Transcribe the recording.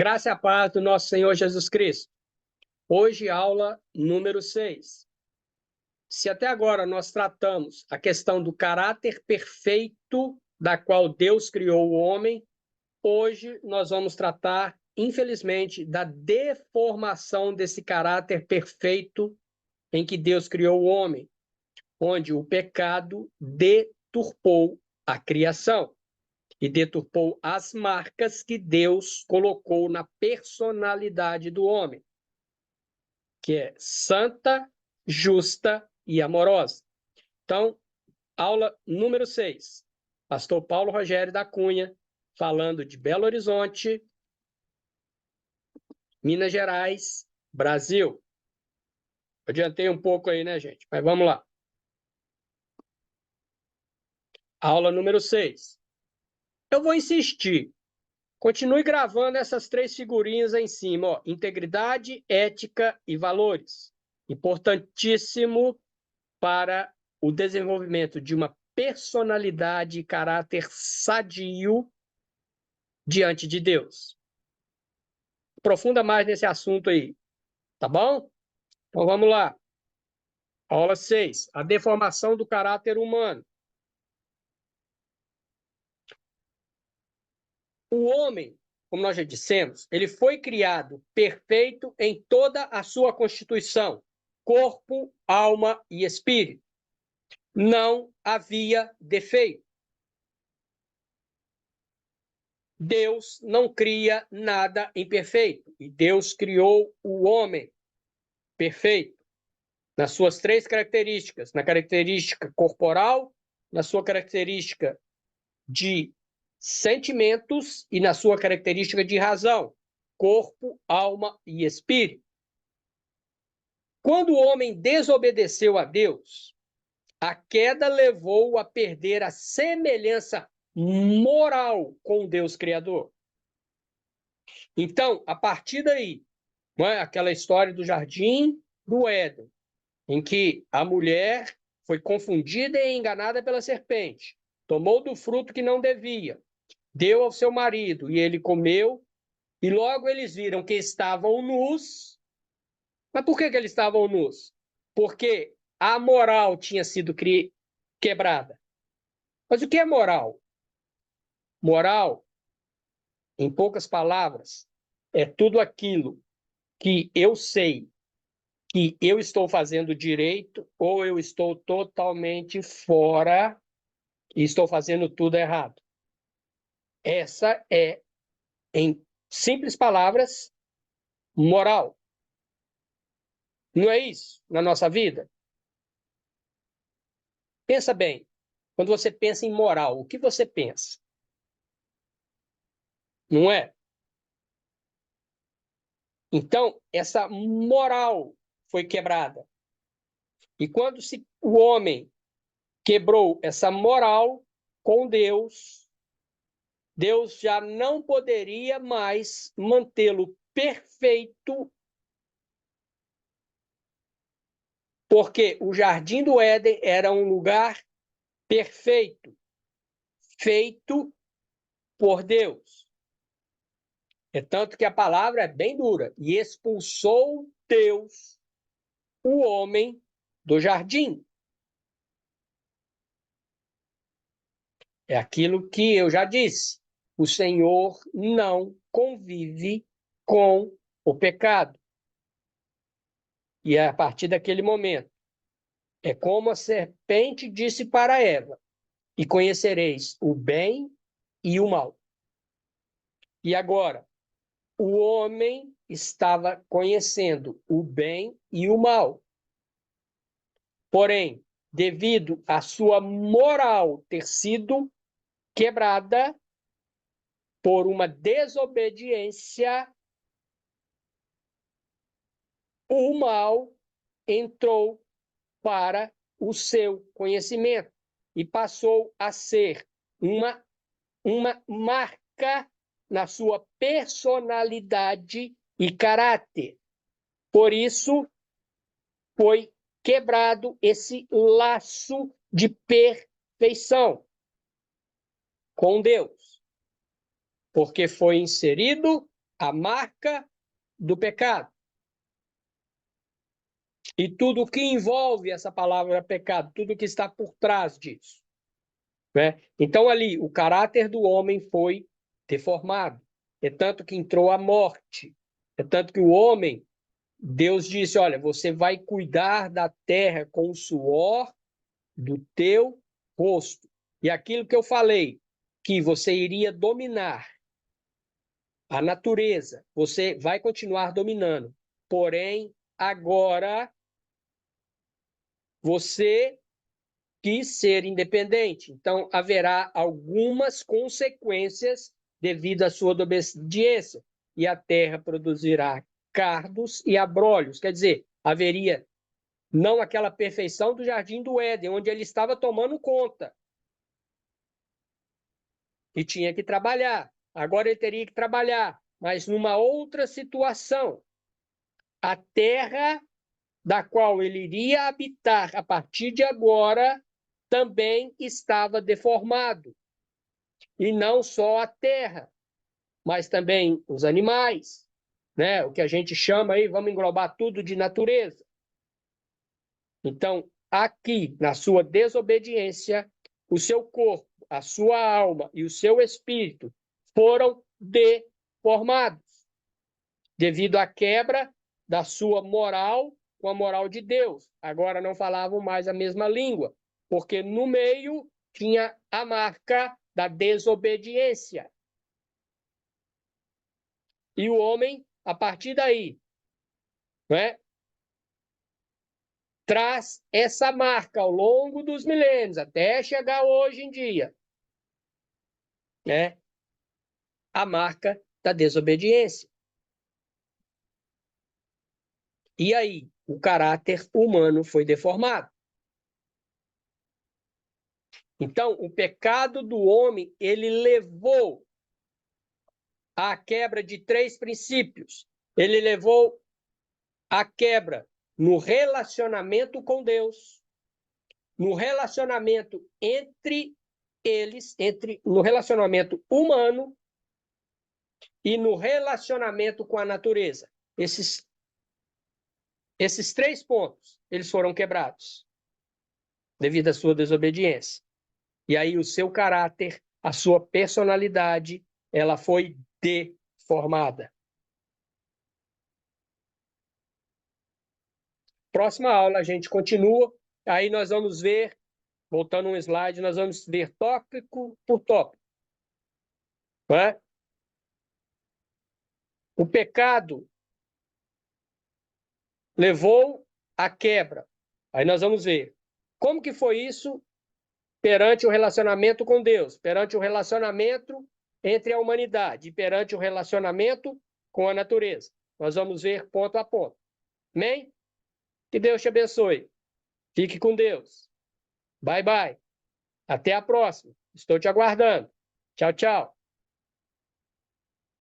graça e a paz do nosso Senhor Jesus Cristo. Hoje, aula número 6. Se até agora nós tratamos a questão do caráter perfeito da qual Deus criou o homem, hoje nós vamos tratar, infelizmente, da deformação desse caráter perfeito em que Deus criou o homem, onde o pecado deturpou a criação e deturpou as marcas que Deus colocou na personalidade do homem, que é santa, justa e amorosa. Então, aula número 6. Pastor Paulo Rogério da Cunha, falando de Belo Horizonte, Minas Gerais, Brasil. Adiantei um pouco aí, né, gente? Mas vamos lá. Aula número 6. Eu vou insistir. Continue gravando essas 3 figurinhas aí em cima, ó. Integridade, ética e valores. Importantíssimo para o desenvolvimento de uma personalidade e caráter sadio diante de Deus. Aprofunda mais nesse assunto aí, tá bom? Então vamos lá. Aula 6. A deformação do caráter humano. O homem, como nós já dissemos, ele foi criado perfeito em toda a sua constituição, corpo, alma e espírito. Não havia defeito. Deus não cria nada imperfeito, e Deus criou o homem perfeito nas suas 3 características, na característica corporal, na sua característica de sentimentos e na sua característica de razão, corpo, alma e espírito. Quando o homem desobedeceu a Deus, a queda levou-o a perder a semelhança moral com o Deus Criador. Então, a partir daí, não é? Aquela história do jardim do Éden, em que a mulher foi confundida e enganada pela serpente, tomou do fruto que não devia, deu ao seu marido e ele comeu, e logo eles viram que estavam nus. Mas por que eles estavam nus? Porque a moral tinha sido quebrada. Mas o que é moral? Moral, em poucas palavras, é tudo aquilo que eu sei que eu estou fazendo direito ou eu estou totalmente fora e estou fazendo tudo errado. Essa é, em simples palavras, moral. Não é isso na nossa vida? Pensa bem. Quando você pensa em moral, o que você pensa? Não é? Então, essa moral foi quebrada. E quando o homem quebrou essa moral com Deus, Deus já não poderia mais mantê-lo perfeito, porque o Jardim do Éden era um lugar perfeito, feito por Deus. É tanto que a palavra é bem dura. E expulsou Deus o homem do jardim. É aquilo que eu já disse. O Senhor não convive com o pecado. E é a partir daquele momento, é como a serpente disse para Eva: e conhecereis o bem e o mal. E agora, o homem estava conhecendo o bem e o mal. Porém, devido à sua moral ter sido quebrada por uma desobediência, o mal entrou para o seu conhecimento e passou a ser uma marca na sua personalidade e caráter. Por isso, foi quebrado esse laço de perfeição com Deus, porque foi inserido a marca do pecado. E tudo o que envolve essa palavra pecado, tudo o que está por trás disso. Né? Então, ali, o caráter do homem foi deformado. É tanto que entrou a morte. É tanto que o homem, Deus disse, olha, você vai cuidar da terra com o suor do teu rosto. E aquilo que eu falei, que você iria dominar a natureza, você vai continuar dominando. Porém, agora você quis ser independente. Então, haverá algumas consequências devido à sua obediência. E a terra produzirá cardos e abrolhos. Quer dizer, haveria não aquela perfeição do jardim do Éden, onde ele estava tomando conta e tinha que trabalhar. Agora ele teria que trabalhar, mas numa outra situação. A terra da qual ele iria habitar a partir de agora também estava deformado. E não só a terra, mas também os animais, né? O que a gente chama aí, vamos englobar tudo de natureza. Então, aqui, na sua desobediência, o seu corpo, a sua alma e o seu espírito foram deformados devido à quebra da sua moral com a moral de Deus. Agora não falavam mais a mesma língua, porque no meio tinha a marca da desobediência. E o homem, a partir daí, né, traz essa marca ao longo dos milênios, até chegar hoje em dia, né, a marca da desobediência. E aí, o caráter humano foi deformado. Então, o pecado do homem, ele levou à quebra de 3 princípios. Ele levou à quebra no relacionamento com Deus, no relacionamento entre eles, no relacionamento humano e no relacionamento com a natureza. Esses 3 pontos, eles foram quebrados devido à sua desobediência. E aí o seu caráter, a sua personalidade, ela foi deformada. Próxima aula a gente continua, aí nós vamos ver, voltando um slide, nós vamos ver tópico por tópico. Né? O pecado levou à quebra. Aí nós vamos ver como que foi isso perante o relacionamento com Deus, perante o relacionamento entre a humanidade e perante o relacionamento com a natureza. Nós vamos ver ponto a ponto. Amém? Que Deus te abençoe. Fique com Deus. Bye, bye. Até a próxima. Estou te aguardando. Tchau, tchau.